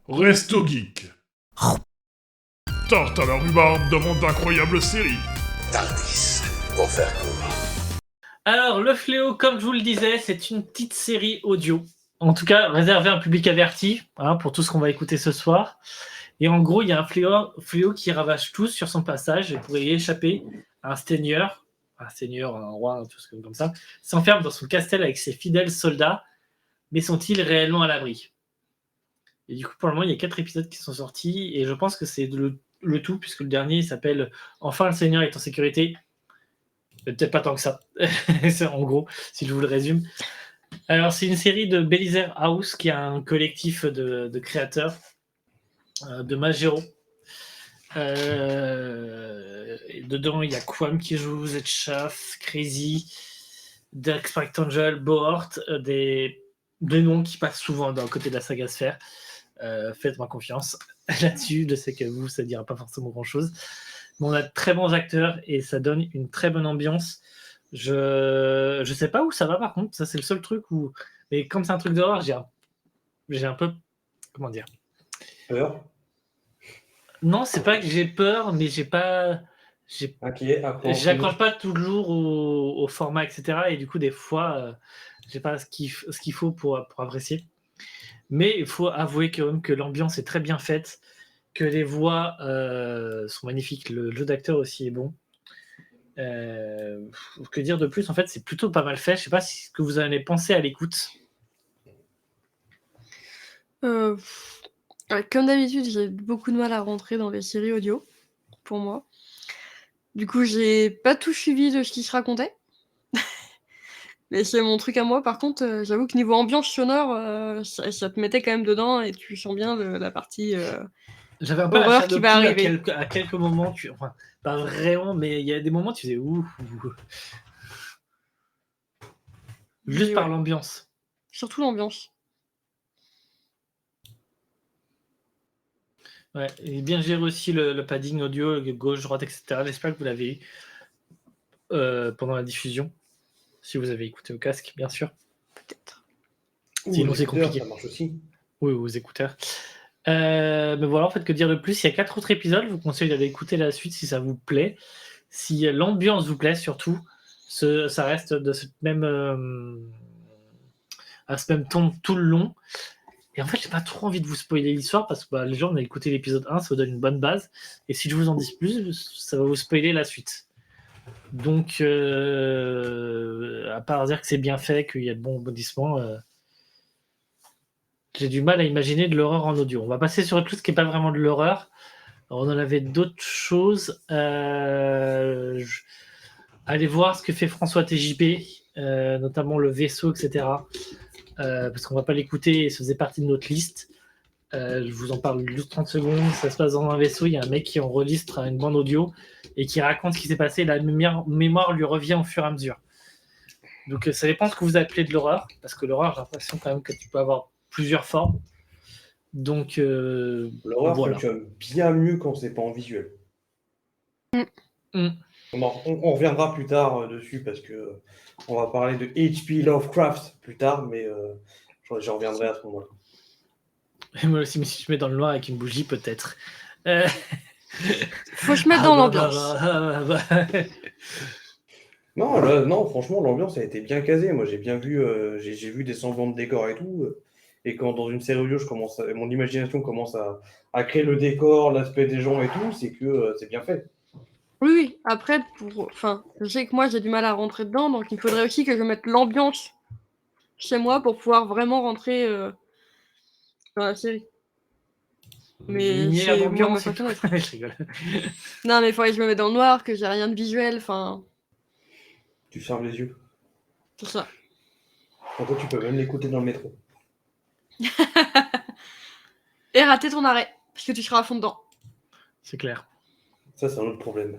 Resto Geek. Tarte à la rhubarbe demande d'incroyables séries. Tardis, pour faire court. Alors, Le Fléau, comme je vous le disais, c'est une petite série audio. En tout cas, réservée à un public averti, pour tout ce qu'on va écouter ce soir. Et en gros, il y a un fléau qui ravage tous sur son passage et pour y échapper, un seigneur, un roi, tout ce comme ça, s'enferme dans son castel avec ses fidèles soldats, mais sont-ils réellement à l'abri? Et du coup, pour le moment, il y a 4 épisodes qui sont sortis et je pense que c'est le tout, puisque le dernier s'appelle « Enfin, le Seigneur est en sécurité ». Peut-être pas tant que ça, c'est en gros, si je vous le résume. Alors, c'est une série de Belisaire House, qui est un collectif de créateurs de Magero. Et dedans, il y a Quam qui joue, Zedchaf, Crazy, Dark Sprite Angel, Bohort, des noms qui passent souvent d'un côté de la saga Sphère. Faites-moi confiance là-dessus. Je sais que vous, ça ne dira pas forcément grand-chose. Mais on a de très bons acteurs et ça donne une très bonne ambiance. Je sais pas où ça va par contre. Ça, c'est le seul truc où. Mais comme c'est un truc d'horreur, j'ai un peu. Comment dire? Peur. Non, c'est pas que j'ai peur, mais j'ai pas. J'accroche pas toujours au format, etc. Et du coup, des fois, j'ai pas ce qu'il faut pour apprécier. Mais il faut avouer que l'ambiance est très bien faite, que les voix sont magnifiques, le jeu d'acteur aussi est bon. Que dire de plus? En fait, c'est plutôt pas mal fait. Je sais pas ce que vous en avez pensé à l'écoute. Comme d'habitude, j'ai beaucoup de mal à rentrer dans les séries audio, pour moi. Du coup, j'ai pas tout suivi de ce qui se racontait. Mais c'est mon truc à moi. Par contre, j'avoue que niveau ambiance sonore, ça te mettait quand même dedans et tu sens bien la partie J'avais un peu horreur la qui va arriver. à quelques moments, enfin, pas vraiment, mais il y a des moments où tu faisais ouh. Juste par l'ambiance. Surtout l'ambiance. Ouais, et bien géré aussi le padding audio, gauche, droite, etc. J'espère que vous l'avez eu pendant la diffusion. Si vous avez écouté au casque, bien sûr. Peut-être. Sinon, c'est compliqué. Ça marche aussi. Oui, aux écouteurs. Mais voilà, en fait, que dire de plus? Il y a 4 autres épisodes. Je vous conseille d'aller écouter la suite si ça vous plaît. Si l'ambiance vous plaît, surtout, ça reste de à ce même ton tout le long. Et en fait, j'ai pas trop envie de vous spoiler l'histoire parce que les gens, on a écouté l'épisode 1, ça vous donne une bonne base. Et si je vous en dis plus, ça va vous spoiler la suite. Donc, à part dire que c'est bien fait, qu'il y a de bons rebondissements, j'ai du mal à imaginer de l'horreur en audio. On va passer sur autre chose qui n'est pas vraiment de l'horreur. Alors, on en avait d'autres choses. Allez voir ce que fait François TJP, notamment le vaisseau, etc. Parce qu'on ne va pas l'écouter, ça faisait partie de notre liste. Je vous en parle juste 30 secondes. Ça se passe dans un vaisseau, il y a un mec qui enregistre une bande audio et qui raconte ce qui s'est passé. La mémoire lui revient au fur et à mesure. Donc ça dépend ce que vous appelez de l'horreur, parce que l'horreur, j'ai l'impression quand même que tu peux avoir plusieurs formes. Donc l'horreur fonctionne bien mieux quand c'est pas en visuel. On reviendra plus tard dessus parce que on va parler de H.P. Lovecraft plus tard, mais j'en reviendrai à ce moment-là. Et moi aussi, mais si je mets dans le noir avec une bougie, peut-être. Faut se mettre dans l'ambiance. Non, franchement, l'ambiance a été bien casée. Moi, j'ai bien vu, j'ai vu des semblants de décors et tout. Et quand dans une série audio, mon imagination commence à créer le décor, l'aspect des gens et tout, c'est que c'est bien fait. Oui. Après, je sais que moi, j'ai du mal à rentrer dedans, donc il faudrait aussi que je mette l'ambiance chez moi pour pouvoir vraiment rentrer dans la série. Mais lumière, c'est ambiance, moi, ma façon d'être. Je rigole. Non, mais il faudrait que je me mette dans le noir, que j'ai rien de visuel, enfin. Tu fermes les yeux. C'est ça. En toi, tu peux même l'écouter dans le métro. Et rater ton arrêt, parce que tu seras à fond dedans. C'est clair. Ça, c'est un autre problème.